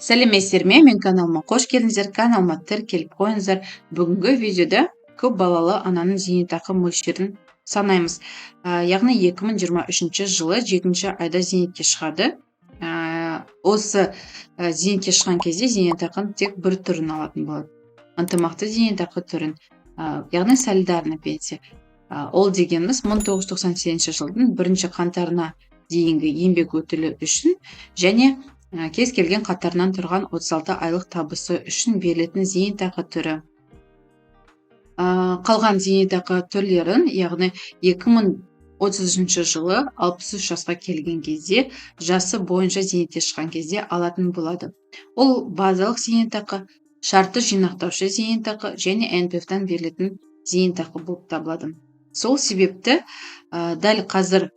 Сәлеметсіздер ме? Мен каналыма қош келдіңіздер. Каналыма тіркеліп қойыңыздар. Бүгінгі видеода көп балалы ананың зейнетақы мөлшерін санаймыз. Яғни 2023 жылы 7 айда зейнетке шығады. Осы зейнетке шыққан кезде зейнетақының тек бір түрін алатын болады. Ынтымақты зейнетақы түрін, яғни солидарный пенсия. Ол дегеніміз 1998 жылдың 1 қаңтарына дейінгі еңбек өтілі үшін және кез келген қатарынан тұрған 36 айлық табысы үшін берілетін зейнетақы түрі. Қалған зейнетақы түрлерін, яғни 2030 жылы 63 жасқа келген кезде, жасы бойынша зейнетке шыққан кезде алатын болады. Ол базалық зейнетақы, шартты жинақтаушы зейнетақы және НПФ-тан берілетін зейнетақы болып табылады. Сол себепті дәл қазір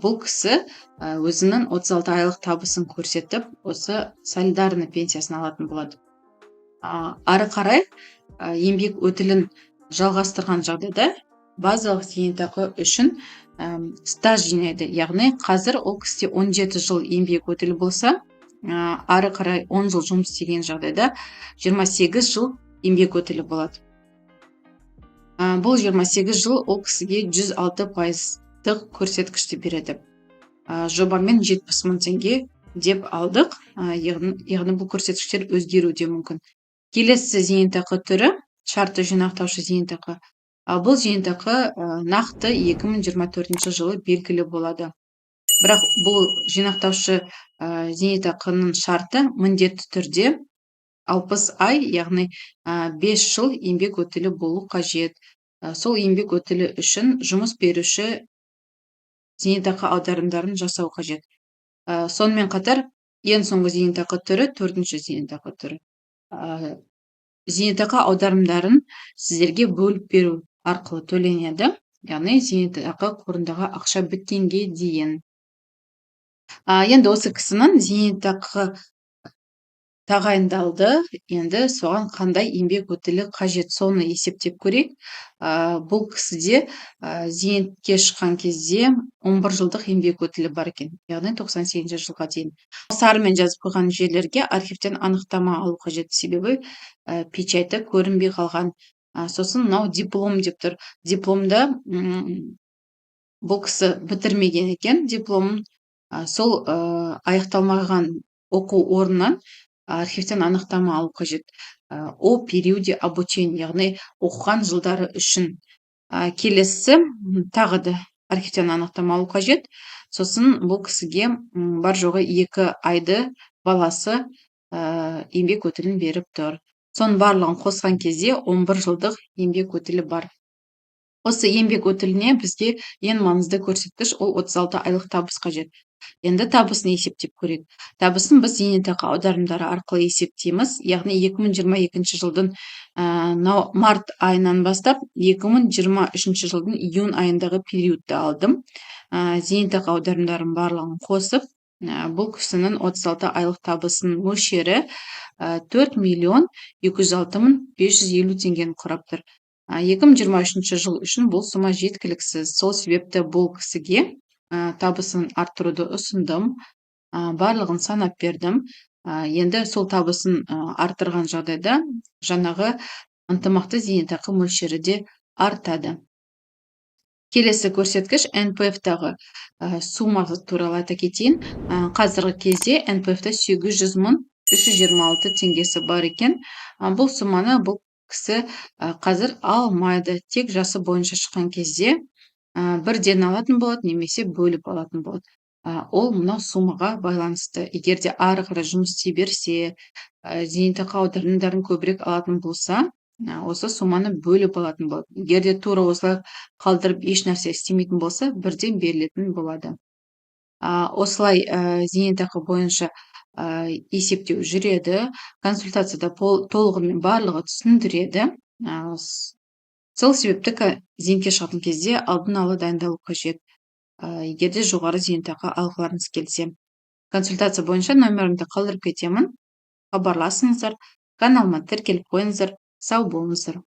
бұл кісі өзінің 36 айлық табысын көрсетіп, осы солидарный пенсиясын алатын болады. Ары қарай еңбек өтілін жалғастырған жағдайда базалық зейнетақы үшін стаж жинайды. Яғни қазір ол кісіде 17 жыл еңбек өтілі болса, ары қарай 10 жыл жұмыс істеген жағдайда 28 жыл еңбек өтілі болады. Бұл 28 жыл ол кісіге 106% көрсеткішті береді. Жобамен 70 мың теңге деп алдық, яғни бұл көрсеткіштер өзгеруде мүмкін. Келесі зейнетақы түрі шартты жинақтаушы зейнетақы. Бұл зейнетақы нақты 2024 жылы белгілі болады. Бірақ бұл жинақтаушы зейнетақының шарты міндетті түрде 60 ай, яғни 5 жыл еңбек өтілі болу қажет. Сол еңбек өтілі үшін жұмыс беруші зейнетақы аударымдарын жасау қажет. Сонымен қатар, ең соңғы зейнетақы түрі 4-ші зейнетақы түрі. Зейнетақы аударымдарын сіздерге бөліп беру арқылы төленеді, яғни зейнетақы қорындағы ақша біткенге дейін. Енді осы кісінің зейнетақы тағайындалды, енді соған қандай еңбек өтілі қажет, соны есептеп көрейік. Бұл кісіде зейнетке шыққан кезде 11 жылдық еңбек өтілі бар екен, яғни 98 жылға дейін. Сарымен жазып қойған жерлерге архивтен анықтама алу қажет, себебі печаті көрінбей қалған. Сосын мынау диплом деп тұр. Дипломда бұл кісі бітірмеген екен дипломын. Сол аяқталмаған оқу орнынан архивтен анықтама алу қажет. О периоде обучения, яғни оқыған жылдары үшін. Келесі тағы да архивтен анықтама алу қажет. Сосын бұл кісіге бар жоғы 2 айды баласы еңбек өтілін беріп тұр. Соның барлығын қосқан кезде 11 жылдық еңбек өтілі бар. Осы еңбек өтіліне бізге ең маңызды көрсеткіш ол 36 айлық табыс қажет. Енді табысын есептеп көрейік. Табысын біз зейнетақы аударымдары арқылы есептейміз. Яғни 2022 жылдың март айынан бастап 2023 жылдың июнь айындағы периодты алдым. Зейнетақы аударымдарын барлығын қосып, бұл кісінің 36 айлық табысының мөлшері 4.206.550 теңгені құрап тұр. 2023 жыл үшін бұл сума жеткіліксіз. Сол себепті бұл кісіге табысын арттыруды ұсындым, барлығын санап бердім. Енді сол табысын арттырған жағдайда жаңағы ынтымақты зейнетақы мөлшері де артады. Келесі көрсеткіш НПФ-тағы сумасы туралы айта кетейін. Қазіргі кезде НПФ-та 800.326 теңгесі бар екен. Бұл суманы бұл кісі қазір алмайды, тек жасы бойынша шыққан кезде бірден алатын болады, немесе бөліп алатын болады. Ол мынау сумаға байланысты. Егер де ары қарай жұмыс істей берсе, зейнетақы аударымдарын көбірек алатын болса, осы суманы бөліп алатын болады. Егер де тура осылай қалдырып еш нәрсе істемейтін болса, бірден берілетін болады. Осылай зейнетақы бойынша есептеу жүреді, консультацияда толығымен барлығы түсіндіреді. Сол себепті зейнетке шығатын кезде алдын ала дайындалу қажет. Егер де жоғары зейнетақы алғыларыңыз келсе. Консультация бойынша нөмірімді қалдырып кетемін. Хабарласыңыздар, каналыма тіркеліп қойыңыздар. Сау болыңыздар.